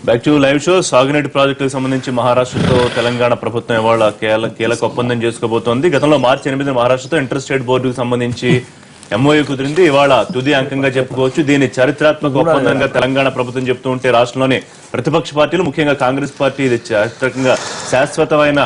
Back to live show. సాగునీటి ప్రాజెక్టులకు సంబంధించి మహారాష్ట్రతో తెలంగాణ ప్రభుత్వం ఇవాళ కీలక ఒప్పందం చేసుకోబోతోంది. గతంలో మార్చి 8 మహారాష్ట్రతో ఇంటర్ స్టేట్ బోర్డుకు సంబంధించి ఎంఓయూ కుదిరింది. ఇవాళ తుది అంకంగా చెప్పుకోవచ్చు. దీన్ని చారిత్రాత్మక ఒప్పందంగా తెలంగాణ ప్రభుత్వం చెప్తూ ఉంటే రాష్ట్రంలోని ప్రతిపక్ష పార్టీలు, ముఖ్యంగా కాంగ్రెస్ పార్టీ ఇది చారిత్రకంగా శాశ్వతమైన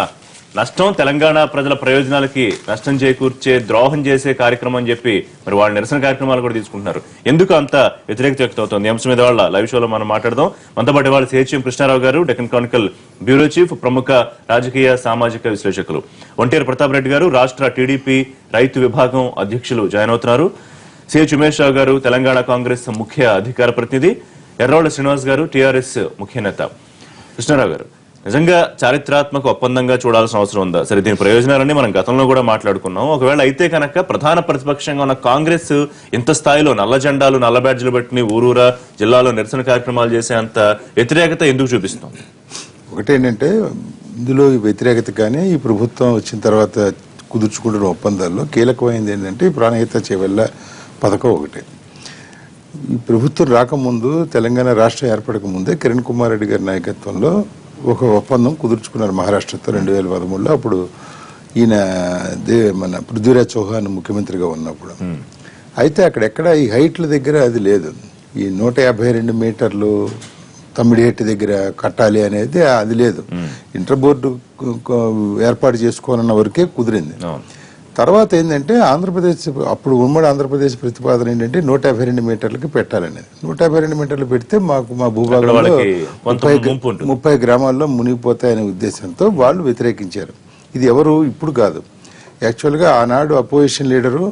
నష్టం, తెలంగాణ ప్రజల ప్రయోజనాలకి నష్టం చేకూర్చే, ద్రోహం చేసే కార్యక్రమం అని చెప్పి మరి వాళ్ళ నిరసన కార్యక్రమాలు కూడా తీసుకుంటున్నారు. ఎందుకు అంత వ్యతిరేకత వ్యక్తమవుతోంది? ఈ అంశం మీద వాళ్ళ లైవ్ షోలో మనం మాట్లాడదాం. మనతో పాటు వాళ్ళ సిహెచ్ఎం కృష్ణారావు గారు, డెక్కన్ క్రానికల్ బ్యూరో చీఫ్, ప్రముఖ రాజకీయ సామాజిక విశ్లేషకులు. ఒంటేరు ప్రతాప్ రెడ్డి గారు, రాష్ట్ర టీడీపీ రైతు విభాగం అధ్యక్షులు జాయిన్ అవుతున్నారు. సిహెచ్ ఉమేష్ రావు గారు, తెలంగాణ కాంగ్రెస్ ముఖ్య అధికార ప్రతినిధి. ఎర్రోళ్ల శ్రీనివాస్ గారు, టీఆర్ఎస్ ముఖ్య నేత. కృష్ణారావు గారు, నిజంగా చారిత్రాత్మక ఒప్పందంగా చూడాల్సిన అవసరం ఉందా? సరే, దీని ప్రయోజనాలన్నీ మనం గతంలో కూడా మాట్లాడుకున్నాం. ఒకవేళ అయితే కనుక ప్రధాన ప్రతిపక్షంగా ఉన్న కాంగ్రెస్ ఇంత స్థాయిలో నల్ల జెండాలు, నల్ల బ్యాడ్జీలు పెట్టుకుని ఊరూరా జిల్లాలో నిరసన కార్యక్రమాలు చేసే అంత వ్యతిరేకత ఎందుకు చూపిస్తాం? ఒకటేంటంటే ఇందులో వ్యతిరేకత కానీ ఈ ప్రభుత్వం వచ్చిన తర్వాత కుదుర్చుకుంటున్న ఒప్పందాల్లో కీలకమైనది ఏంటంటే ఈ ప్రాణహిత చేవెళ్ళ పథకం ఒకటే. ఈ ప్రభుత్వం రాకముందు, తెలంగాణ రాష్ట్రం ఏర్పడక ముందే కిరణ్ కుమార్ రెడ్డి గారి నాయకత్వంలో ఒక ఒప్పందం కుదుర్చుకున్నారు మహారాష్ట్రతో 2013లో. అప్పుడు ఈయన మన పృథ్వీరాజ్ చౌహాన్ ముఖ్యమంత్రిగా ఉన్నప్పుడు. అయితే అక్కడెక్కడ ఈ హైట్ల దగ్గర అది లేదు. ఈ 152 మీటర్లు తమ్మిడిహెట్టి దగ్గర కట్టాలి అనేది అది లేదు. ఇంటర్ బోర్డు ఏర్పాటు చేసుకోవాలన్న వరకే కుదిరింది. తర్వాత ఏంటంటే ఆంధ్రప్రదేశ్, అప్పుడు ఉమ్మడి ఆంధ్రప్రదేశ్ ప్రతిపాదన ఏంటంటే 152 మీటర్లకి పెట్టాలనేది. 152 మీటర్లు పెడితే మాకు మా భూభాగంలో 30 గ్రామాల్లో మునిగిపోతాయనే ఉద్దేశంతో వాళ్ళు వ్యతిరేకించారు. ఇది ఎవరు ఇప్పుడు కాదు, యాక్చువల్గా ఆనాడు అపోజిషన్ లీడరు,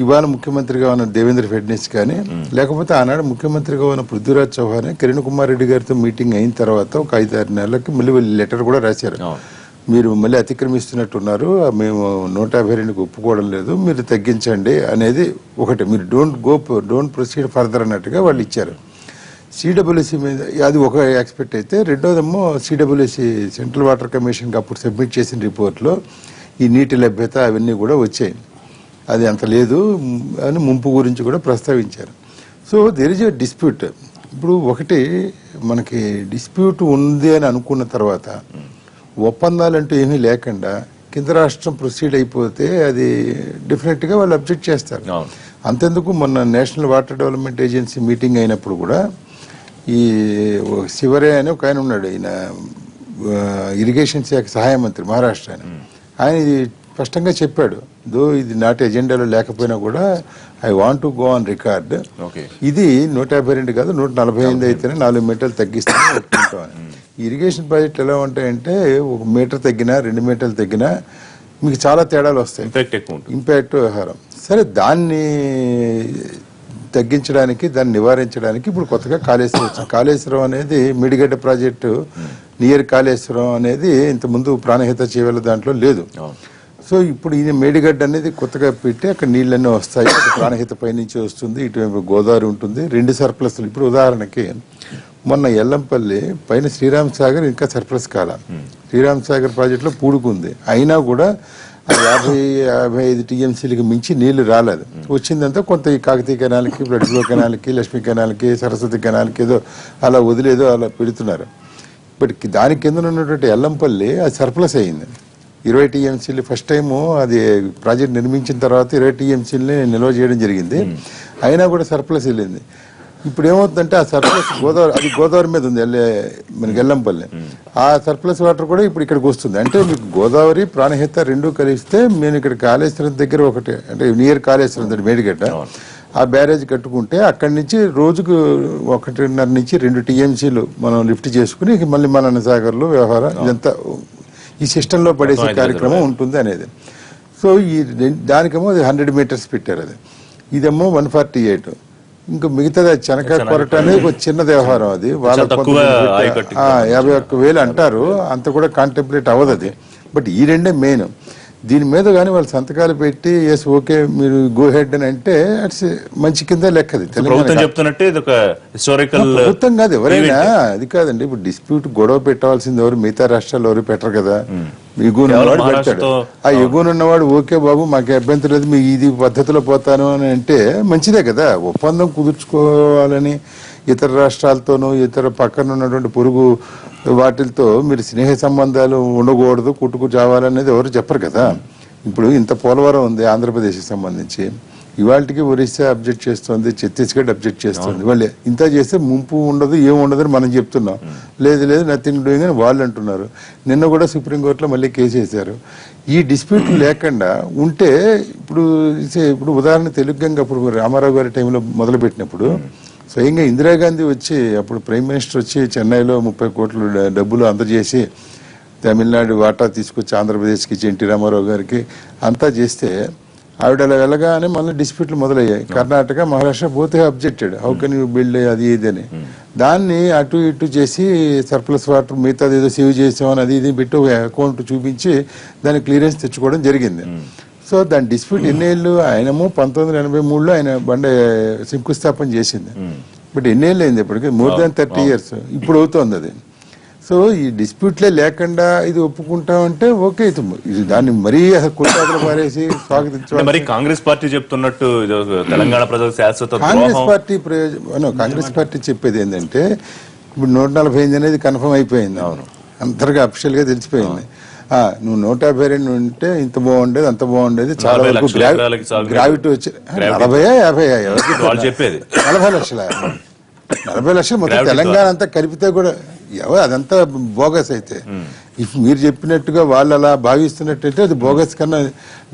ఇవాళ ముఖ్యమంత్రిగా ఉన్న దేవేంద్ర ఫడ్నవీస్ కానీ, లేకపోతే ఆనాడు ముఖ్యమంత్రిగా ఉన్న పృథ్వీరాజ్ చౌహాన్ కిరణ్ కుమార్ రెడ్డి గారితో మీటింగ్ అయిన తర్వాత ఒక 5-6 నెలలకి మళ్ళీ లెటర్ కూడా రాశారు. మీరు మళ్ళీ అతిక్రమిస్తున్నట్టున్నారు, మేము 152కి ఒప్పుకోవడం లేదు, మీరు తగ్గించండి అనేది ఒకటి. మీరు డోంట్ ప్రొసీడ్ ఫర్దర్ అన్నట్టుగా వాళ్ళు ఇచ్చారు. సిడబ్ల్యూసి మీద అది ఒక ఎక్స్పెక్ట్ అయితే, రెండోదేమో సిడబ్ల్యూసి సెంట్రల్ వాటర్ కమిషన్కి అప్పుడు సబ్మిట్ చేసిన రిపోర్ట్లో ఈ నీటి లభ్యత అవన్నీ కూడా వచ్చాయి. అది అంత లేదు అని ముంపు గురించి కూడా ప్రస్తావించారు. So there is a dispute. ఇప్పుడు ఒకటి మనకి డిస్ప్యూట్ ఉంది అని అనుకున్న తర్వాత ఒప్పందాలంటూ ఏమీ లేకుండా కింద రాష్ట్రం ప్రొసీడ్ అయిపోతే అది డెఫినెట్గా వాళ్ళు అబ్జెక్ట్ చేస్తారు. అంతెందుకు మొన్న national water development agency meeting అయినప్పుడు కూడా ఈ శివరే అని ఒక ఆయన ఉన్నాడు, ఈయన ఇరిగేషన్ శాఖ సహాయ మంత్రి మహారాష్ట్ర ఆయన ఇది స్పష్టంగా చెప్పాడు. ఇది నాటి ఎజెండాలో లేకపోయినా కూడా I want to go on record, ఇది 152 కాదు 148 అయితేనే 4 మీటర్లు తగ్గిస్తామని ఒప్పుకుంటామని. ఇరిగేషన్ ప్రాజెక్ట్ ఎలా ఉంటాయంటే 1 మీటర్ తగ్గినా 2 మీటర్లు తగ్గినా మీకు చాలా తేడాలు వస్తాయి, ఇంపాక్ట్ వ్యవహారం. సరే, దాన్ని తగ్గించడానికి, దాన్ని నివారించడానికి ఇప్పుడు కొత్తగా కాళేశ్వరం వచ్చింది. కాళేశ్వరం అనేది మిడిగడ్డ ప్రాజెక్టు నియర్ కాళేశ్వరం అనేది ఇంతకుముందు ప్రాణహిత చేవెళ్ళ దాంట్లో లేదు. సో ఇప్పుడు ఈయన మేడిగడ్డ అనేది కొత్తగా పెట్టి అక్కడ నీళ్ళన్నీ వస్తాయి, ప్రాణహిత పైనుంచి వస్తుంది, ఇటువైపు గోదావరి ఉంటుంది, 2 సర్ప్లస్లు. ఇప్పుడు ఉదాహరణకి మొన్న ఎల్లంపల్లి పైన శ్రీరామ్ సాగర్ ఇంకా సర్ప్లస్ కాల, శ్రీరామ్ సాగర్ ప్రాజెక్టులో పూడుకుంది, అయినా కూడా 50-55 టీఎంసీలకి మించి నీళ్లు రాలేదు. వచ్చిందంతా కొంత ఈ కాకతీయ కెనాల్కి, బ్లడ్ ఫ్లో కెనాల్కి, లక్ష్మీ కెనాల్కి, సరస్వతి కెనాల్కి ఏదో అలా వదిలేదో అలా పెడుతున్నారు. బట్ దాని కింద ఉన్నటువంటి ఎల్లంపల్లి అది సర్ప్లస్ అయ్యింది. 20 టీఎంసీలు ఫస్ట్ టైము అది ప్రాజెక్ట్ నిర్మించిన తర్వాత 20 టీఎంసీలని నిల్వ చేయడం జరిగింది, అయినా కూడా సర్ప్లస్ వెళ్ళింది. ఇప్పుడు ఏమవుతుందంటే ఆ సర్ప్లస్ గోదావరి మీద ఉంది మనకి ఎల్లంపల్లి, ఆ సర్ప్లస్ వాటర్ కూడా ఇప్పుడు ఇక్కడికి వస్తుంది. అంటే మీకు గోదావరి ప్రాణహిత 2 కలిస్తే మేము ఇక్కడ కాళేశ్వరం దగ్గర ఒకటి, అంటే నియర్ కాళేశ్వరం మేడిగడ్డ ఆ బ్యారేజ్ కట్టుకుంటే అక్కడి నుంచి రోజుకు 1.5 నుంచి 2 టీఎంసీలు మనం లిఫ్ట్ చేసుకుని మళ్ళీ మన సాగర్లో వ్యవహారం ఇదంతా ఈ సిస్టంలో పడేసే కార్యక్రమం ఉంటుంది అనేది. సో ఈ దానికేమో అది 100 మీటర్స్ పెట్టారు, అది ఇదేమో 148. ఇంకా మిగతాది చెనక్కాయ కొరట అనేది ఒక చిన్న వ్యవహారం, అది వాళ్ళ 51,000 అంటారు, అంత కూడా కాంటెంప్లేట్ అవ్వదు అది. బట్ ఈ రెండే మెయిన్. దీని మీద కానీ వాళ్ళు సంతకాలు పెట్టి ఎస్ ఓకే మీరు గో హెడ్ అని అంటే మంచి కింద లెక్కది. ప్రభుత్వం కాదు, ఎవరైనా అది కాదండి. ఇప్పుడు డిస్ప్యూట్ గొడవ పెట్టవలసింది ఎవరు? మిగతా రాష్ట్రాల్లో ఎవరు పెట్టరు కదా. ఎగువనున్నవాడు పెడతాడు, ఆ ఎగువనున్నవాడు ఓకే బాబు మాకు అభ్యంతరం లేదు, మీ ఇది పద్ధతిలో పోతాను అని అంటే మంచిదే కదా. ఒప్పందం కుదుర్చుకోవాలని ఇతర రాష్ట్రాలతోనూ ఇతర పక్కన ఉన్నటువంటి పొరుగు వాటితో మీరు స్నేహ సంబంధాలు ఉండకూడదు, కుట్టుకు చావాలనేది ఎవరు చెప్పరు కదా. ఇప్పుడు ఇంత పోలవరం ఉంది ఆంధ్రప్రదేశ్కి సంబంధించి, ఇవాళకి ఒరిస్సా అబ్జెక్ట్ చేస్తుంది, ఛత్తీస్గఢ్ అబ్జెక్ట్ చేస్తుంది. వాళ్ళు ఇంత చేస్తే ముంపు ఉండదు, ఏం ఉండదు అని మనం చెప్తున్నాం. లేదు నథింగ్ డూయింగ్ అని వాళ్ళు అంటున్నారు. నిన్న కూడా సుప్రీంకోర్టులో మళ్ళీ కేసు వేశారు. ఈ డిస్ప్యూట్ లేకుండా ఉంటే ఇప్పుడు ఉదాహరణ తెలుగుగా అప్పుడు రామారావు గారి టైంలో మొదలు పెట్టినప్పుడు స్వయంగా ఇందిరాగాంధీ వచ్చి అప్పుడు ప్రైమ్ మినిస్టర్ వచ్చి చెన్నైలో 30 కోట్లు డబ్బులు అందజేసి తమిళనాడు వాటా తీసుకొచ్చి ఆంధ్రప్రదేశ్కి ఇచ్చి ఎన్టీ రామారావు గారికి అంతా చేస్తే ఆవిడ అలా వెళ్ళగానే మళ్ళీ డిస్ప్యూట్లు మొదలయ్యాయి. కర్ణాటక మహారాష్ట్ర పోతే objected, how can you build అది ఇది అని. దాన్ని అటు ఇటు చేసి సర్ప్లస్ వాటర్ మిగతాది ఏదో సేవ్ చేసామని అది ఇది పెట్టి అకౌంట్ చూపించి దాన్ని క్లియరెన్స్ తెచ్చుకోవడం జరిగింది. సో దాని డిస్ప్యూట్ ఎన్నేళ్ళు, ఆయనము 1983లో ఆయన బండ శంకుస్థాపన చేసింది. బట్ ఎన్నేళ్ళు అయింది ఇప్పటికి, మోర్ దాన్ 30 years ఇప్పుడు అవుతోంది అది. సో ఈ డిస్ప్యూట్లే లేకుండా ఇది ఒప్పుకుంటామంటే ఓకే, ఇది దాన్ని మరీ కొట్టాదులు మారేసి స్వాగతించాలి. మరి కాంగ్రెస్ పార్టీ చెప్తున్నట్టు తెలంగాణ ప్రజలకు శాశ్వత కాంగ్రెస్ పార్టీ చెప్పేది ఏంటంటే ఇప్పుడు 148 అనేది కన్ఫర్మ్ అయిపోయింది. అవును, అందరికీ అఫిషియల్ గా తెలిసిపోయింది. నువ్వు 152 ఉంటే ఇంత బాగుండేది అంత బాగుండేది, చాలా వరకు గ్రావిటీ వచ్చి 40-50 వాళ్ళు చెప్పేది 40 లక్షల 40 లక్షలు మొత్తం తెలంగాణ అంతా కలిపితే కూడా అదంతా బోగస్. అయితే మీరు చెప్పినట్టుగా వాళ్ళు అలా భావిస్తున్నట్టయితే అది బోగస్ కన్నా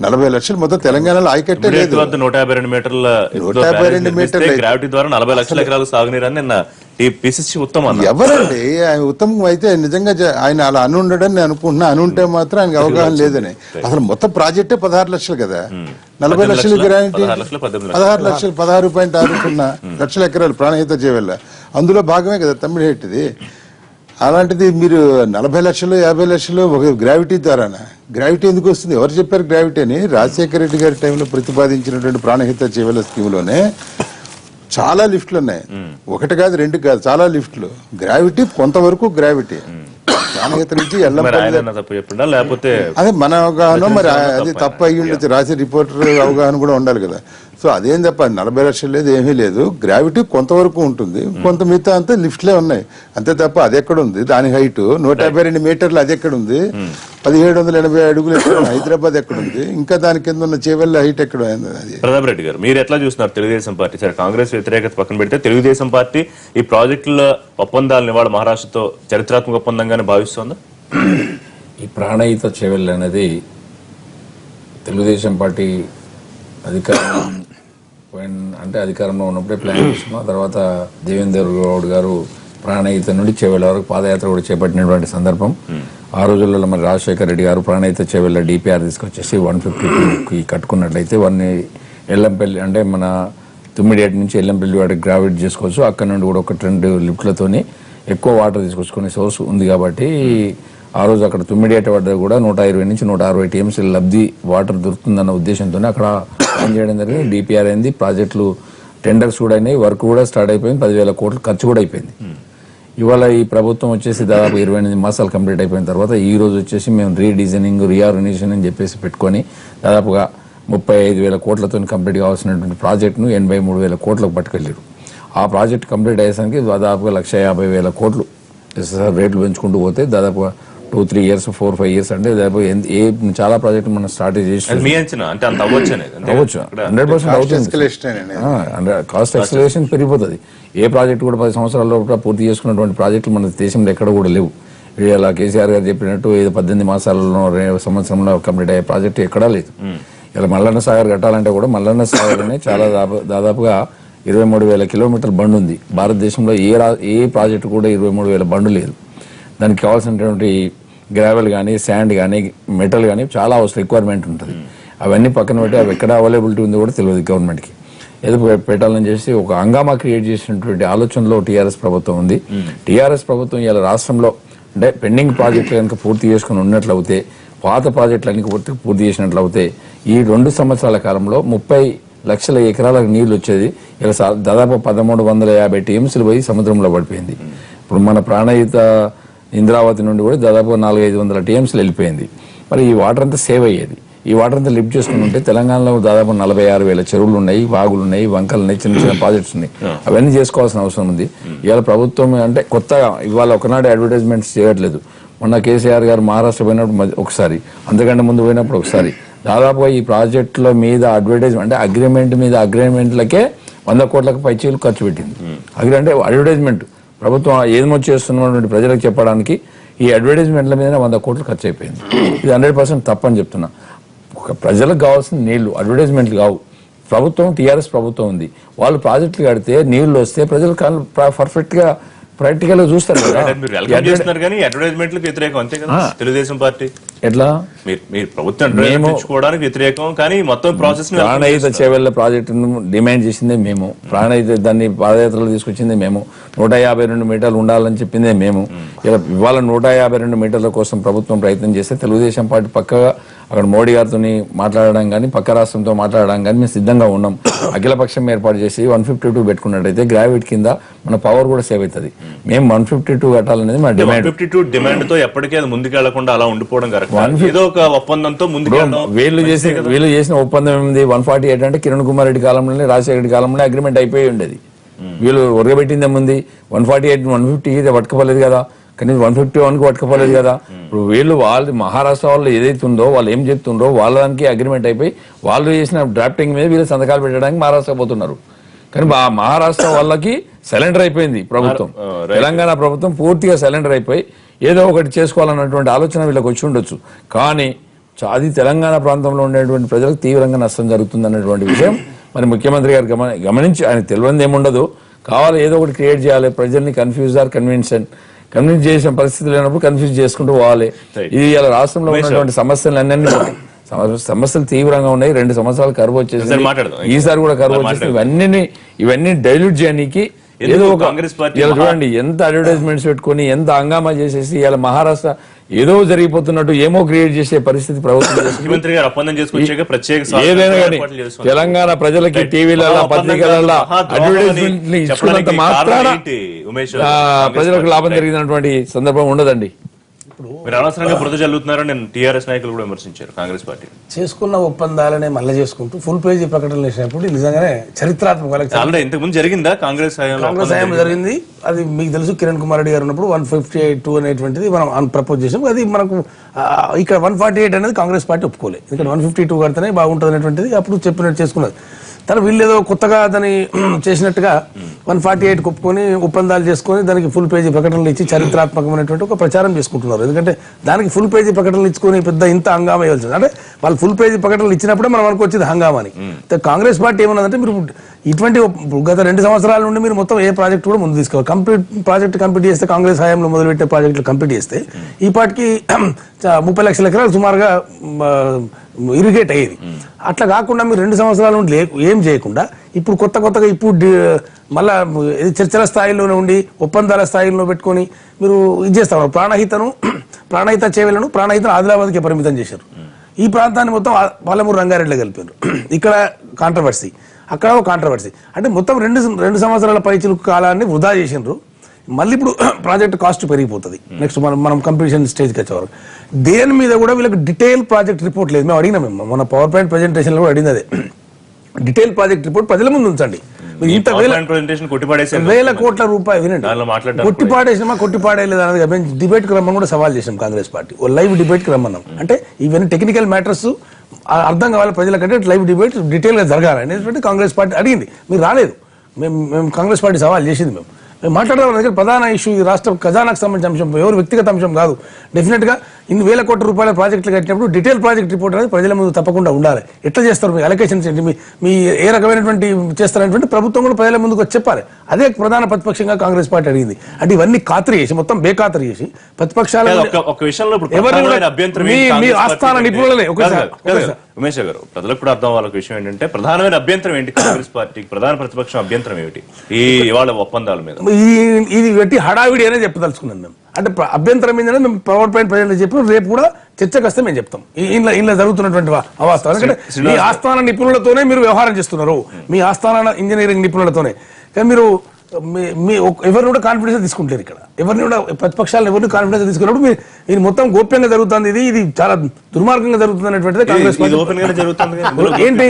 40 లక్షలు మొత్తం తెలంగాణలో ఆయకట్టే లేదు. 152 మీటర్ల గ్రావిటీ ద్వారా 40 లక్షల ఎకరాలు సాగునీరని నిన్న పిసిసి ఉత్తమం. ఎవరండి ఆయన ఉత్తమం అయితే నిజంగా ఆయన అలా అని ఉండడని నేను అనుకుంటున్నా. అనుంటే మాత్రం ఆయనకు అవగాహన లేదని. అసలు మొత్తం ప్రాజెక్టే 16 లక్షలు కదా, 40 లక్షలు గ్రావిటీ 16 లక్షలు 16.60 లక్షల ఎకరాలు ప్రాణహిత చేయవల్ల అందులో భాగమే కదా తమిళహెట్టిది. అలాంటిది మీరు 40 లక్షలు 50 లక్షలు ఒక గ్రావిటీ ద్వారానా? గ్రావిటీ ఎందుకు వస్తుంది? ఎవరు చెప్పారు గ్రావిటీ అని? రాజశేఖర రెడ్డి గారి టైంలో ప్రతిపాదించినటువంటి ప్రాణహిత చేవల స్కీమ్లోనే చాలా లిఫ్ట్లు ఉన్నాయి. ఒకటి కాదు, రెండు కాదు, చాలా లిఫ్ట్లు. గ్రావిటీ కొంతవరకు గ్రావిటీ ప్రాణహిత నుంచి లేకపోతే అదే మన అవగాహన, మరి అది తప్పు అయ్యి ఉండొచ్చు, రాసే రిపోర్టర్ అవగాహన కూడా ఉండాలి కదా. సో అదేం తప్ప 40 లక్షలు లేదు, ఏమీ లేదు. గ్రావిటీ కొంతవరకు ఉంటుంది, కొంత మిగతా అంతా లిఫ్ట్లే ఉన్నాయి అంతే తప్ప అది ఎక్కడ ఉంది? దాని హైట్ 152 మీటర్లు, అది ఎక్కడ ఉంది? 1780 అడుగులు ఎక్కడ? హైదరాబాద్ ఎక్కడ ఉంది? ఇంకా దాని కింద ఉన్న చేవెళ్ళ హైట్ ఎక్కడ? ప్రతాప్ రెడ్డి గారు, మీరు ఎట్లా చూస్తున్నారు తెలుగుదేశం పార్టీ? సరే, కాంగ్రెస్ వ్యతిరేకత పక్కన పెడితే తెలుగుదేశం పార్టీ ఈ ప్రాజెక్టుల ఒప్పందాలను ఇవాళ మహారాష్ట్రతో చరిత్రాత్మక ఒప్పందంగానే భావిస్తోందా? ఈ ప్రాణహిత చేవెళ్ళ అనేది తెలుగుదేశం పార్టీ అధికారంలో ఉన్నప్పుడే ప్లాన్ చేసుకున్నాం. తర్వాత దేవేందర్ గౌడ్ గారు ప్రాణహిత నుండి చేవెళ్ళ వరకు పాదయాత్ర కూడా చేపట్టినటువంటి సందర్భం. ఆ రోజుల్లో మరి రాజశేఖర రెడ్డి గారు ప్రాణహిత చేవెళ్ళ డిపిఆర్ తీసుకొచ్చేసి 152కి కట్టుకున్నట్లయితే వారిని ఎల్లంపల్లి అంటే మన తుమ్మిడియేటి నుంచి ఎల్లంపల్లి వాటికి గ్రావిటీ చేసుకోవచ్చు. అక్కడ నుండి కూడా 1-2 లిఫ్ట్లతోని ఎక్కువ వాటర్ తీసుకొచ్చుకునే సోర్స్ ఉంది కాబట్టి ఆ రోజు అక్కడ తుమ్మిడియేట వద్ద కూడా 120 నుంచి 160 టీఎంసీ లబ్ధి వాటర్ దొరుకుతుందన్న ఉద్దేశంతోనే అక్కడ ప్లాన్ చేయడం జరిగింది. డిపిఆర్ అయింది, ప్రాజెక్టులు టెండర్స్ కూడా అయినాయి, వర్క్ కూడా స్టార్ట్ అయిపోయింది, 10,000 కోట్లు ఖర్చు కూడా అయిపోయింది. ఇవాళ ఈ ప్రభుత్వం వచ్చేసి దాదాపు 28 మాసాలు కంప్లీట్ అయిపోయిన తర్వాత ఈ రోజు వచ్చేసి మేము రీడిజైనింగ్ రీఆర్గనైజేషన్ అని చెప్పేసి పెట్టుకొని దాదాపుగా 35,000 కోట్లతో కంప్లీట్ కావాల్సినటువంటి ప్రాజెక్టును 83,000 కోట్లకు పట్టుకెళ్ళారు. ఆ ప్రాజెక్ట్ కంప్లీట్ అయ్యేసరికి దాదాపుగా 150,000 కోట్లు రేట్లు పెంచుకుంటూ పోతే దాదాపుగా 2-3 years 4-5 years అంటే దాదాపు చాలా ప్రాజెక్టులు మనం స్టార్ట్ చేసి అవ్వచ్చు. 100% అవుతుంది. కాస్ట్ ఎక్స్కలేషన్ పెరిగిపోతుంది. ఏ ప్రాజెక్ట్ కూడా 10 సంవత్సరాల లోపల పూర్తి చేసుకున్నటువంటి ప్రాజెక్టులు మన దేశంలో ఎక్కడ కూడా లేవు. ఇలా కేసీఆర్ గారు చెప్పినట్టు 18 మాసాలలో సంవత్సరంలో కంప్లీట్ అయ్యే ప్రాజెక్టు ఎక్కడా లేదు. ఇలా మల్లన్న సాగర్ కట్టాలంటే కూడా మల్లన్న సాగర్ అనే చాలా దాదాపుగా 23,000 కిలోమీటర్ల బండ్ ఉంది. భారతదేశంలో ఏ ప్రాజెక్టు కూడా 23,000 బండు లేదు. దానికి కావాల్సినటువంటి గ్రావెల్ కానీ శాండ్ కానీ మెటల్ కానీ చాలా అవసరం రిక్వైర్మెంట్ ఉంటుంది. అవన్నీ పక్కన పెట్టి అవి ఎక్కడ అవైలబిలిటీ ఉందో కూడా తెలియదు గవర్నమెంట్కి. ఏదో పెట్టాలని చేసి ఒక హంగామా క్రియేట్ చేసినటువంటి ఆలోచనలో టీఆర్ఎస్ ప్రభుత్వం ఉంది. టీఆర్ఎస్ ప్రభుత్వం ఇలా రాష్ట్రంలో అంటే పెండింగ్ ప్రాజెక్టులు కనుక పూర్తి చేసుకుని ఉన్నట్లయితే, పాత ప్రాజెక్టులన్నీ పూర్తి చేసినట్లయితే ఈ 2 సంవత్సరాల కాలంలో 30 లక్షల ఎకరాలకు నీళ్లు వచ్చేది. ఇలా దాదాపు 1,350 టీఎంసీలు పోయి సముద్రంలో పడిపోయింది. ఇప్పుడు మన ప్రాణహిత ఇంద్రావతి నుండి కూడా దాదాపు 400-500 టీఎంసీలు వెళ్ళిపోయింది. మరి ఈ వాటర్ అంతా సేవ్ అయ్యేది. ఈ వాటర్ అంతా లిఫ్ట్ చేసుకుని ఉంటే తెలంగాణలో దాదాపు 46,000 చెరువులు ఉన్నాయి, వాగులు ఉన్నాయి, వంకలు ఉన్నాయి, చిన్న చిన్న ప్రాజెక్ట్స్ ఉన్నాయి. అవన్నీ చేసుకోవాల్సిన అవసరం ఉంది. ఇవాళ ప్రభుత్వం అంటే కొత్తగా ఇవాళ ఒకనాడు అడ్వర్టైజ్మెంట్స్ చేయట్లేదు. మొన్న కేసీఆర్ గారు మహారాష్ట్ర పోయినప్పుడు ఒకసారి, అంతకంటే ముందు పోయినప్పుడు ఒకసారి, దాదాపుగా ఈ ప్రాజెక్టుల మీద అడ్వర్టైజ్మెంట్ అంటే అగ్రిమెంట్లకే 100 కోట్లకు పైచీలు ఖర్చు పెట్టింది. అంటే అడ్వర్టైజ్మెంట్ ప్రభుత్వం ఏమో చేస్తున్నటువంటి ప్రజలకు చెప్పడానికి ఈ అడ్వర్టైజ్మెంట్ల మీద 100 కోట్లు ఖర్చు అయిపోయింది. ఇది 100% తప్పని చెప్తున్నా. ఒక ప్రజలకు కావాల్సిన నీళ్లు అడ్వర్టైజ్మెంట్లు కావు. ప్రభుత్వం టీఆర్ఎస్ ప్రభుత్వం ఉంది, వాళ్ళు ప్రాజెక్టులు కడితే నీళ్లు వస్తే ప్రజలు పర్ఫెక్ట్ గా ప్రాక్టికల్ గా చూస్తారు కదా. మీరు వెల్కమ్ చేస్తున్నారు కానీ అడ్వర్టైజ్మెంట్లకు వ్యతిరేకం అంతే కదా తెలుగుదేశం పార్టీ. ఎట్లా మీరు ప్రభుత్వం తెచ్చుకోవడానికి వ్యతిరేకం కానీ మొత్తం ప్రాసెస్ ప్రాణహిత చేవెళ్ల ప్రాజెక్టును డిమాండ్ చేసిందే మేము. ప్రాణహిత దాన్ని పాదయాత్రలు తీసుకొచ్చింది మేము. 152 మీటర్లు ఉండాలని చెప్పిందే మేము. ఇవాళ 152 మీటర్ల కోసం ప్రభుత్వం ప్రయత్నం చేస్తే తెలుగుదేశం పార్టీ పక్కగా అక్కడ మోడీ గారితో మాట్లాడడం కానీ పక్క రాష్ట్రంతో మాట్లాడడం కానీ మేము సిద్ధంగా ఉన్నాం. అఖిలపక్షం ఏర్పాటు చేసి 152 పెట్టుకున్నట్టయితే గ్రావిటీ కింద మన పవర్ కూడా సేవ్ అవుతుంది. మేము 152 కట్టాలనేది మా డిమాండ్. 152 డిమాండ్ తో ఎప్పటికీ అది ముందుకెళ్లకుండా అలా ఉండిపోవడం కరెక్ట్. ఏదో ఒక ఒప్పందంతో ముందుకెళ్ళడం. వీళ్ళు చేసిన ఒప్పందం ఏమింది? 148 అంటే కిరణ్ కుమార్ రెడ్డి కాలంలోనే రాజశేఖర రెడ్డి కాలంలోనే అగ్రిమెంట్ అయిపోయి ఉండేది. వీళ్ళు ఉరగబెట్టింది ఏముంది? 148 150 పట్టుకోలేదు కదా, కానీ 151కి పట్టుకోలేదు కదా. ఇప్పుడు వీళ్ళు వాళ్ళు మహారాష్ట్ర వాళ్ళు ఏదైతే ఉందో వాళ్ళు ఏం చెప్తుండ్రో వాళ్ళ దానికి అగ్రిమెంట్ అయిపోయి వాళ్ళు చేసిన డ్రాఫ్టింగ్ మీద వీళ్ళు సంతకాలు పెట్టడానికి మహారాష్ట్ర పోతున్నారు. కానీ మహారాష్ట్ర వాళ్ళకి సరెండర్ అయిపోయింది ప్రభుత్వం. తెలంగాణ ప్రభుత్వం పూర్తిగా సరెండర్ అయిపోయి ఏదో ఒకటి చేసుకోవాలన్నటువంటి ఆలోచన వీళ్ళకి వచ్చి ఉండొచ్చు. కానీ అది తెలంగాణ ప్రాంతంలో ఉండేటువంటి ప్రజలకు తీవ్రంగా నష్టం జరుగుతుంది అన్నటువంటి విషయం మరి ముఖ్యమంత్రి గారు గమనించి ఆయన తెలియని ఏముండదు, కావాలి ఏదో ఒకటి క్రియేట్ చేయాలి, ప్రజల్ని కన్ఫ్యూజ్ కన్విన్స్ చేసిన పరిస్థితి లేనప్పుడు కన్ఫ్యూజ్ చేసుకుంటూ పోవాలి. ఇది ఇలా రాష్ట్రంలో ఉన్నటువంటి సమస్యలు తీవ్రంగా ఉన్నాయి. 2 సంవత్సరాలు కరువు వచ్చేసి ఈసారి కూడా కరువు వచ్చేసి ఇవన్నీ డైల్యూట్ చేయడానికి ఏదో ఒక చూడండి ఎంత అడ్వర్టైజ్మెంట్స్ పెట్టుకుని ఎంత హంగామా చేసేసి ఇలా మహారాష్ట్ర ఏదో జరిగిపోతున్నట్టు ఏమో క్రియేట్ చేసే పరిస్థితి ప్రభుత్వం. ఏదైనా కానీ తెలంగాణ ప్రజలకి టీవీలలో పత్రికలలో అడ్వర్టైజ్మెంట్ ఇచ్చుకున్నంత మాత్రాన ప్రజలకు లాభం జరిగినటువంటి సందర్భం ఉండదండి. మీరు అనవసరంగా బురద జల్లుతున్నారని టీఆర్ఎస్ నాయకులు కూడా విమర్శించారు. కాంగ్రెస్ పార్టీ చేసుకున్న ఒప్పందాలనే మళ్ళీ చేసుకుంటూ ఫుల్ పేజీ ప్రకటనలు చేసినప్పుడు నిజంగానే చరిత్రాత్మక ఇంతకు ముందు జరిగిందా కాంగ్రెస్ హయాంలో జరిగింది. అది మీకు తెలుసు, కిరణ్ కుమార్ రెడ్డి గారు ఉన్నప్పుడు 158 అనేటువంటిది మనం ప్రపోజ్ చేసాం. అది మనకు ఇక్కడ 148 అనేది కాంగ్రెస్ పార్టీ ఒప్పుకోలేదు. ఇక్కడ 152 కడితేనే బాగుంటుంది అనేటువంటిది అప్పుడు చెప్పినట్టు చేసుకున్నది. తర్వాత వీళ్ళు ఏదో కొత్తగా దాన్ని చేసినట్టుగా 148 ఒప్పుకొని ఒప్పందాలు చేసుకొని దానికి ఫుల్ పేజీ ప్రకటనలు ఇచ్చి చరిత్రాత్మకమైనటువంటి ఒక ప్రచారం చేసుకుంటున్నారు. ఎందుకంటే దానికి ఫుల్ పేజీ ప్రకటనలు ఇచ్చుకొని పెద్ద ఇంత హంగామా ఇవ్వాల్సింది. అంటే వాళ్ళు ఫుల్ పేజీ ప్రకటనలు ఇచ్చినప్పుడే మనం అనుకు వచ్చింది హంగామాని. కాంగ్రెస్ పార్టీ ఏమన్నదంటే మీరు ఇటువంటి గత 2 సంవత్సరాల నుండి మీరు మొత్తం ఏ ప్రాజెక్ట్ కూడా ముందు తీసుకోవాలి. ప్రాజెక్ట్ కంప్లీట్ చేస్తే కాంగ్రెస్ హయాంలో మొదలుపెట్టే ప్రాజెక్టులు కంప్లీట్ చేస్తే ఈ పాటికి 30 లక్షల ఎకరాలు సుమారుగా ఇరిగేట్ అయ్యేది. అట్లా కాకుండా మీరు 2 సంవత్సరాల నుండి ఏం చేయకుండా ఇప్పుడు కొత్తగా ఇప్పుడు మళ్ళా చర్చల స్థాయిలోనే ఉండి ఒప్పందాల స్థాయిలో పెట్టుకొని మీరు ఇది చేస్తారు. ప్రాణహిత చేవెళ్లను ఆదిలాబాద్కి పరిమితం చేశారు. ఈ ప్రాంతాన్ని మొత్తం పాలమూరు రంగారెడ్డిలో కలిపారు. ఇక్కడ కాంట్రవర్సీ, అక్కడ ఒక కాంట్రవర్సీ. అంటే మొత్తం 2 సంవత్సరాల పైచిలుకు కాలాన్ని వృధా చేసినారు. మళ్ళీ ఇప్పుడు ప్రాజెక్ట్ కాస్ట్ పెరిగిపోతుంది. నెక్స్ట్ మనం కంప్లీషన్ స్టేజ్కి వచ్చేవారు. దేని మీద కూడా వీళ్ళకి డీటెయిల్ ప్రాజెక్ట్ రిపోర్ట్ లేదు. మేము అడిగినా, మన పవర్ పాయింట్ ప్రెజెంటేషన్ లో అడిగింది అదే. డీటెయిల్ ప్రాజెక్ట్ రిపోర్ట్ ప్రజల ముందు ఉంచండి. ఇంత వేల కోట్ల రూపాయలు వినండి, కొట్టిపాడేయలేదు అనేది మేము డిబేట్ కి రమ్మని కూడా సవాల్ చేసాం. కాంగ్రెస్ పార్టీ ఓ లైవ్ డిబేట్ కి రమ్మన్నాం. అంటే ఇవన్నీ టెక్నికల్ మ్యాటర్స్ అర్థం కావాలి ప్రజలకంటే లైవ్ డిబేట్ డీటెయిల్ గా జరగాలి అనేటువంటి కాంగ్రెస్ పార్టీ అడిగింది. మీరు రాలేదు. మేము కాంగ్రెస్ పార్టీ సవాల్ చేసింది. మేము మాట్లాడడం దగ్గర ప్రధాన ఇష్యూ ఈ రాష్ట్ర ఖజానాకు సంబంధించిన అంశం, ఎవరు వ్యక్తిగత అంశం కాదు. డెఫినెట్ గా ఇన్ని వేల కోట్ల రూపాయల ప్రాజెక్టులు కట్టినప్పుడు డీటెయిల్ ప్రాజెక్ట్ రిపోర్ట్ అనేది ప్రజల ముందు తప్పకుండా ఉండాలి. ఎట్లా చేస్తారు మీ అలొకేషన్స్ ఏంటి, మీ ఏ రకమైనటువంటి చేస్తారనేటువంటి ప్రభుత్వం కూడా ప్రజల ముందుకు చెప్పాలి. అదే ప్రధాన ప్రతిపక్షంగా కాంగ్రెస్ పార్టీ అడిగింది. అంటే ఇవన్నీ ఖాతరు చేసి మొత్తం బేఖాతరు చేసి ప్రతిపక్షాల మీ ఆస్థాన నిపుణులనే ఉమేష్ గారు ప్రజలకు కూడా అర్థం వాళ్ళ విషయం ఏంటంటే ప్రధానమైన అభ్యంతరం ఏంటి? కాంగ్రెస్ పార్టీకి ప్రధాన ప్రతిపక్షం అభ్యంతరం ఏమిటి ఈ ఇవాళ ఒప్పందాల మీద? ఇది పెట్టి హడావిడి అనే చెప్పదలుచుకున్నాం మేము. అంటే అభ్యంతరం ఏంటంటే మేము పవర్ పాయింట్ ప్రజలు చెప్పిన రేపు కూడా చర్చకు వస్తే మేము చెప్తాం ఇంట్లో జరుగుతున్నటువంటి అవాస్తవం. ఎందుకంటే మీ ఆస్థాన నిపుణులతోనే మీరు వ్యవహారం చేస్తున్నారు, మీ ఆస్థాన ఇంజనీరింగ్ నిపుణులతోనే. కానీ మీరు ఎవరిని కూడా కాన్ఫిడెన్స్ తీసుకుంటారు ఇక్కడ, ఎవరిని కూడా ప్రతిపక్షాలను ఎవరిని కాన్ఫిడెన్స్ తీసుకున్నప్పుడు ఇది మొత్తం గోప్యంగా జరుగుతుంది, ఇది చాలా దుర్మార్గంగా జరుగుతుంది అనేటువంటిది కాంగ్రెస్ ఇది ఓపెన్ గానే జరుగుతుంది కదా. ఏంటి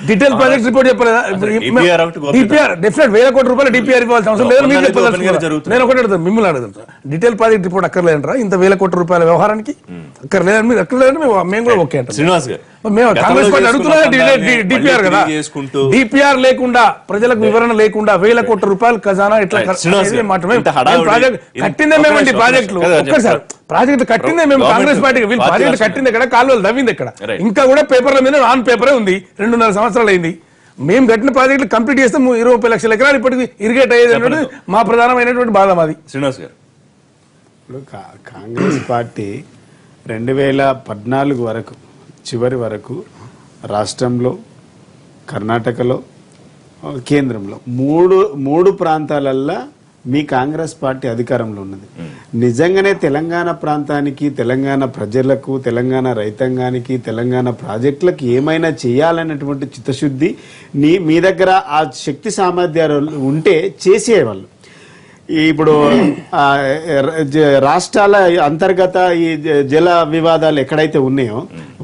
డీటెయిల్ ప్రాజెక్ట్ రిపోర్ట్ చెప్పలేదా? DPR ఒకటి గోప్యం. DPR డెఫినెట్ ₹1,000 కోట్ల DPR ఇవ్వాల్సిన అవసరం లేదు, మీకు ఒప్పందాలు చెప్పదలుచుకోవాలి. ఓపెన్ గా జరుగుతుంది. నేను ఒకటి అడుగుతాను, మిమ్మల్ని అడుగుతాను, డీటెయిల్ ప్రాజెక్ట్ రిపోర్ట్ అక్కర్లేదంటారా? ఇంత ₹1,000 కోట్ల వ్యవహారానికి అక్కర్లేదని మీరు అక్కర్లేదని మేము కూడా ఓకే అంటాం. శ్రీనివాస్ గారు మేము కాంగ్రెస్ పార్టీ అడుగుతున్నది డిపిఆర్ కదా, మళ్ళీ చేసుకుంటూ డిపిఆర్ లేకుండా ప్రజలకు వివరణ లేకుండా ₹1,000 కోట్ల ఖజానా ఎట్లా శ్రీనివాస్ గారు, మాత్రమే ఇంత హడావుడి, ప్రాజెక్ట్ కట్టిందే మేమండి, ప్రాజెక్టులు ఒక్కసారి ప్రాజెక్ట్ కట్టిందే మేము కాంగ్రెస్ పార్టీకి, వీళ్ళు ప్రాజెక్ట్ కట్టింది ఎక్కడ, కాలువలు దవ్వింది ఎక్కడ, Right. ఇంకా కూడా పేపర్ల మీద ఆన్ పేపరే ఉంది, 2.5 సంవత్సరాలు అయింది. మేము కట్టిన ప్రాజెక్టులు కంప్లీట్ చేస్తే 20 లక్షల ఎకరాలు ఇప్పటికి ఇరిగేట్ అయ్యేది అనేది మా ప్రధానమైనటువంటి బాధ మాది. శ్రీనివాస్ గారు ఇప్పుడు కాంగ్రెస్ పార్టీ 2014 వరకు చివరి వరకు రాష్ట్రంలో, కర్ణాటకలో, కేంద్రంలో మూడు ప్రాంతాలల్లో మీ కాంగ్రెస్ పార్టీ అధికారంలో ఉన్నది. నిజంగానే తెలంగాణ ప్రాంతానికి, తెలంగాణ ప్రజలకు, తెలంగాణ రైతాంగానికి, తెలంగాణ ప్రాజెక్టులకు ఏమైనా చేయాలన్నటువంటి చిత్తశుద్ధి మీ దగ్గర ఆ శక్తి సామర్థ్యాలు ఉంటే చేసేవాళ్ళు. ఇప్పుడు రాష్ట్రాల అంతర్గత ఈ జల వివాదాలు ఎక్కడైతే ఉన్నాయో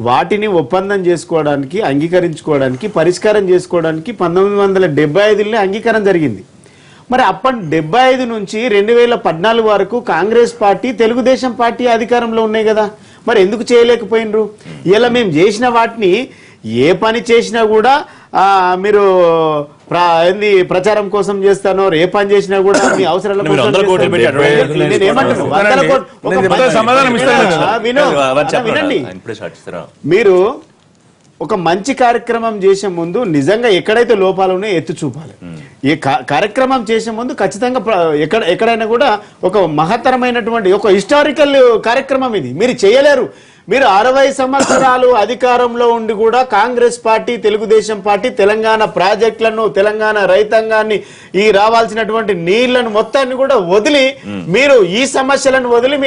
వాటిని ఒప్పందం చేసుకోవడానికి, అంగీకరించుకోవడానికి, పరిష్కారం చేసుకోవడానికి 1975లో అంగీకారం జరిగింది. మరి అప్పటి 75 నుంచి 2014 వరకు కాంగ్రెస్ పార్టీ, తెలుగుదేశం పార్టీ అధికారంలో ఉన్నాయి కదా, మరి ఎందుకు చేయలేకపోయినరు? ఇలా మేము చేసిన వాటిని ఏ పని చేసినా కూడా మీరు ప్రచారం కోసం చేస్తానో, ఏ పని చేసినా కూడా మీ అవసరాల కోసం వినండి. మీరు ఒక మంచి కార్యక్రమం చేసే ముందు నిజంగా ఎక్కడైతే లోపాలు ఉన్నాయో ఎత్తి చూపాలి. ఈ కార్యక్రమం చేసే ముందు ఖచ్చితంగా ఎక్కడైనా కూడా ఒక మహత్తరమైనటువంటి ఒక హిస్టారికల్ కార్యక్రమం ఇది మీరు చేయలేరు. మీరు 60 సంవత్సరాలు అధికారంలో ఉండి కూడా కాంగ్రెస్ పార్టీ, తెలుగుదేశం పార్టీ తెలంగాణ ప్రాజెక్టులను, తెలంగాణ రైతాంగాన్ని, ఈ రావాల్సినటువంటి నీళ్లను మొత్తాన్ని కూడా వదిలి, మీరు ఈ సమస్యలను వదిలి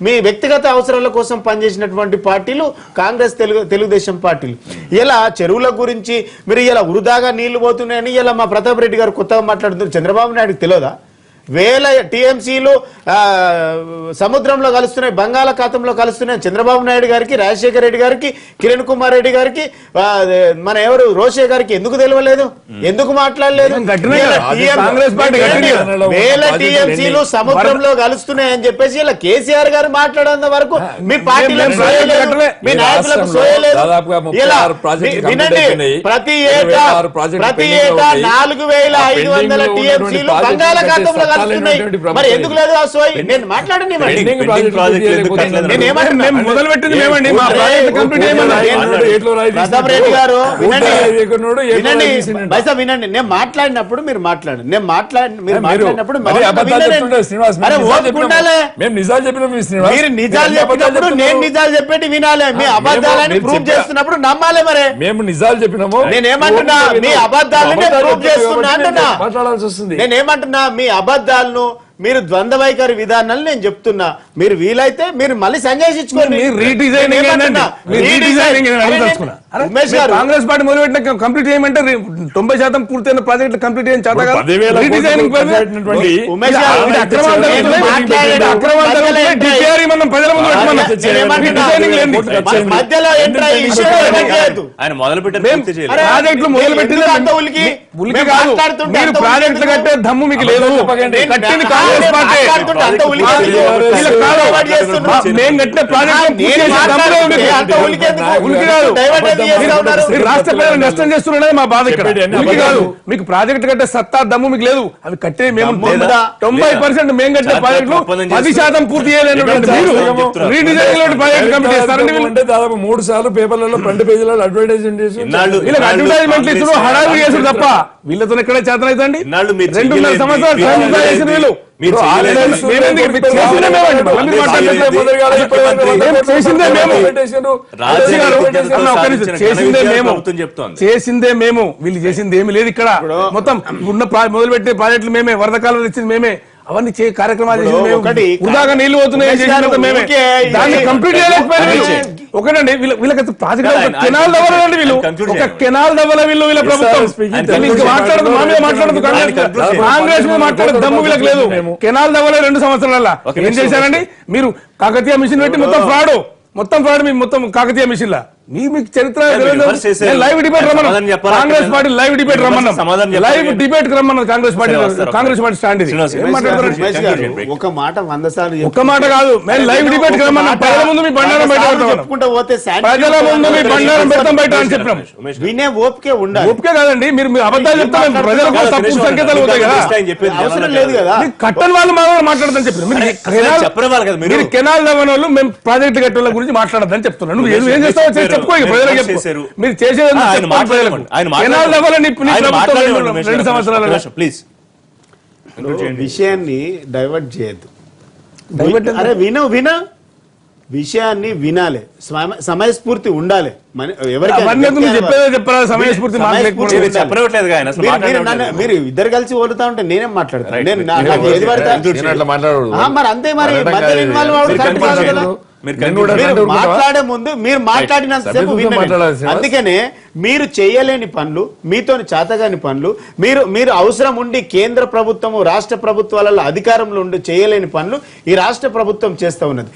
మీ వ్యక్తిగత అవసరాల కోసం పనిచేసినటువంటి పార్టీలు కాంగ్రెస్, తెలుగుదేశం పార్టీలు. ఇలా చెరువుల గురించి మీరు ఇలా వృధాగా నీళ్లు పోతున్నాయని ఇలా మా ప్రతాప్ రెడ్డి గారు కొత్తగా మాట్లాడుతున్నారు. చంద్రబాబు నాయుడుకి తెలియదా? 1000 టీఎంసీలు సముద్రంలో కలుస్తున్నాయి, బంగాళాఖాతంలో కలుస్తున్నాయి. చంద్రబాబు నాయుడు గారికి, రాజశేఖర రెడ్డి గారికి, కిరణ్ కుమార్ రెడ్డి గారికి, మన ఎవరు రోషే గారికి ఎందుకు తెలియలేదు? ఎందుకు మాట్లాడలేదు? 1000 టీఎంసీలు సముద్రంలో కలుస్తున్నాయని చెప్పేసి ఇలా కేసీఆర్ గారు మాట్లాడిన వరకు మీ పార్టీలో మీ నాయకులకు సోయలేదు. వినండి, ప్రతి ఏటా 4500 టీఎంసీలు బంగాళాఖాతంలో మరి ఎందుకు లేదు ఆ సోయి? నేను మాట్లాడండి. మొదలు పెట్టింది మేమండి, మా ప్రాజెక్ట్ కంప్లీట్ ప్రతాప్ రెడ్డి గారు వినండి, బైసా వినండి. నేను మాట్లాడినప్పుడు మీరు మాట్లాడండి, మీరు మాట్లాడినప్పుడు మేము నిజాలు చెప్పినాం, మీరు నిజాలు చెప్పినప్పుడు నేను నిజాలు చెప్పేటి వినాలి. మీ అబద్ధాలని ప్రూవ్ చేస్తున్నప్పుడు నమ్మాలి. మరి మేము నిజాలు చెప్పినాము. నేనేమంటున్నా, మీ అబద్ధాలని ప్రూవ్ చేస్తున్నా అంటున్నా. మాట్లాడాల్సి వస్తుంది. నేనేమంటున్నా, మీ అబద్ధాలను, మీరు ద్వంద్వ వైఖరి విధానాలు నేను చెప్తున్నా. మీరు వీలైతే మీరు మళ్ళీ సంజయించుకోండి. ఉమేష్ గారు కాంగ్రెస్ పార్టీ మొదలుపెట్టిన కంప్లీట్ చేయమంటే 90% పూర్తయిన ప్రాజెక్ట్ కంప్లీట్ చేయని చేత మధ్యలో ఆయన మొదలు ప్రాజెక్టులు మొదలుపెట్టింది ఉలికి కాదు. మీరు ప్రాజెక్టులు కట్టే దమ్ము మీకు లేదు. కట్టింది కాంగ్రెస్ పార్టీ. మేము కట్టిన ప్రాజెక్టు ఉలికి కాదు. రాష్ట్ర ప్రజలు నష్టం చేస్తున్నది మా బాధ. ఇక్కడ కాదు, మీకు ప్రాజెక్ట్ కట్టే సత్తా దమ్ము మీకు లేదు. అవి కట్టే మేము 90% మేము కట్టే ప్రాజెక్టులు 10% పూర్తి చేయలేదు. మీరు రీడిజైన్ ప్రాజెక్ట్ కంప్లీట్ చేస్తారంటే దాదాపు 3 సార్లు పేపర్లలో ఫ్రంట్ పేజీలలో అడ్వర్టైజ్మెంట్ చేసి అడ్వర్టైజ్మెంట్ ఇస్తారు, హడావిడి చేసుడు తప్ప వీళ్ళతో ఎక్కడే చేతన అవుతుంది. 2.5 సంవత్సరాలు చేసిందే మేము, వీళ్ళు చేసింది ఏమి లేదు. ఇక్కడ మొత్తం ఉన్న మొదలుపెట్టే ప్రాజెక్టులు మేమే, వరదకాలం ఇచ్చింది మేమే, అవన్నీ కార్యక్రమాలు చేసింది మేము, వృధాగా నీళ్లు పోతున్నాయి మేమే. దాన్ని కంప్లీట్ చేయలేకపోయారు. ఒకటండి వీళ్ళకి ప్రాజెక్ట్ ఆయన- కెనాల్ దవ్వాలండి వీళ్ళు ఆయన conclude ఒక చేయండి. కెనాల్ దవ్వల వీళ్ళ ప్రభుత్వం ఆయన వీళ్ళు ఇంకా మాట్లాడదు మా మీద మాట్లాడదు ఆయన conclude చేయండి. కాంగ్రెస్ మీద మాట్లాడదు దమ్ము వీళ్ళకి లేదు కెనాల్ దవ్వలే 2 సంవత్సరాల ఒక ఏం నిమిషం. చేశారండి మీరు కాకతీయ మిషన్ పెట్టి మొత్తం ఫ్రాడ్ మీ మొత్తం కాకతీయ మిషన్ లా మీకు చరిత్ర reverse చేశారు. లైవ్ డిబేట్ సమాధానం రమ్మన్నాం చెప్పాలా? కాంగ్రెస్ పార్టీ లైవ్ డిబేట్ రమ్మన్నాం సమాధానం చెప్పాలా? లైవ్ డిబేట్ రమ్మన్నాం కాంగ్రెస్ పార్టీ శ్రీనివాస్ స్టాండ్ ఇది శ్రీనివాస్, ఏం మాట్లాడతారు? ఉమేష్ గారు, break. ఒక మాట 100 సార్లు ఒక్క మాట కాదు మేము లైవ్ డిబేట్ రమ్మన్నాం ప్రజల ముందు మీ బండారం బయట పెడతాం చెప్పుకుంటూ పోతే ప్రజల ముందు మీ బండారం పెడతాం బయట అని చెప్పినాం వినే ఓపికే ఉండాలి. ఒప్పుకే కాదండి మీరు అబద్ధాలు చెప్తాం ప్రజలకు తప్పుడు సంకేతాలు అవుతాయి కదా అవసరం లేదు కదా. మీరు కట్టని వాళ్ళు మాట్లాడదని చెప్పారు మీరు కెనాల్- చెప్పని వాళ్ళు కదా మీరు. మీరు కెనాల్ దవ్వని వాళ్ళు మేము ప్రాజెక్టు కట్టే వాళ్ళ గురించి మాట్లాడదని చెప్తున్నాను నువ్వు ఏం చేస్తావో చెప్పుకో ఇక ప్రజలకు చెప్పు చేశారు. మీరు చేసేది ఏందో ఆయన చెప్పండి మాట్లాడండి. ప్రజలకు. ఆయన కెనాల్ దవ్వలని నీ ప్రభుత్వం మాట్లాడండి. 2 సంవత్సరాలుగా ప్లీజ్ విషయాన్ని డైవర్ట్ చేయొద్దు. Divert ఎందుకు? అరే విను విషయాన్ని వినాలి, సమయస్ఫూర్తి ఉండాలి. అవన్నీ ఎందుకు మీరు చెప్పేదే చెప్పాలి సమయస్ఫూర్తి మాట్లాడకపోతే మీరు చెప్పనివ్వట్లేదు ఆయన అసలు మాట్లాడట్లేదు. మీరు ఇద్దరు కలిసి ఓడుతా ఉంటే నేనేం మాట్లాడతాను? నేను నాకు ఏది పడతా? నేను అట్లా మాట్లాడకూడదు. మరి అంతే మరి మాట్లాడడం మధ్యలో కాదు. involve అవ్వడం మీరు కరెక్ట్ కాదు కదా. మీరు నేను కూడా మీరు అంటే ఊరుకుంటావా? మాట్లాడే ముందు మీరు మాట్లాడినంతసేపు సభ్యులతో వినండి. మాట్లాడాలి శ్రీనివాస్. అందుకనే మీరు చేయలేని పనులు, మీతోని చేతగాని పనులు, మీరు అవసరం ఉండి కేంద్ర ప్రభుత్వము రాష్ట్ర ప్రభుత్వాలలో అధికారంలో ఉండి చేయలేని పనులు ఈ రాష్ట్ర ప్రభుత్వం చేస్తూ ఉన్నది.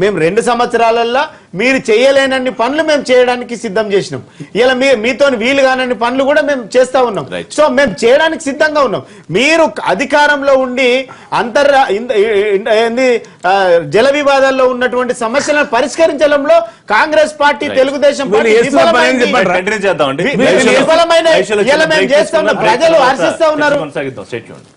మేము 2 సంవత్సరాలల్లో మీరు చేయలేనన్ని పనులు మేము చేయడానికి సిద్ధం చేసినాం. ఇలా మీతోని వీలు కానన్ని పనులు కూడా మేము చేస్తా ఉన్నాం. Right. సో మేము చేయడానికి సిద్ధంగా ఉన్నాం. మీరు అధికారంలో ఉండి జల వివాదాల్లో ఉన్నటువంటి సమస్యలను పరిష్కరించడంలో కాంగ్రెస్ పార్టీ, తెలుగుదేశం పార్టీ వీళ్ళు చేస్తున్న పని ఏంటి విఫలమైంది. చెప్పండి. కంటిన్యూ చేద్దాం అండి. విఫలమైన ఐశ్వర్య ఇలా మేము break చేస్తున్న తీసుకుందాం. ప్రజలు break హర్షిస్తా తర్వాత ఉన్నారు. కొనసాగిద్దాం. Stay tuned.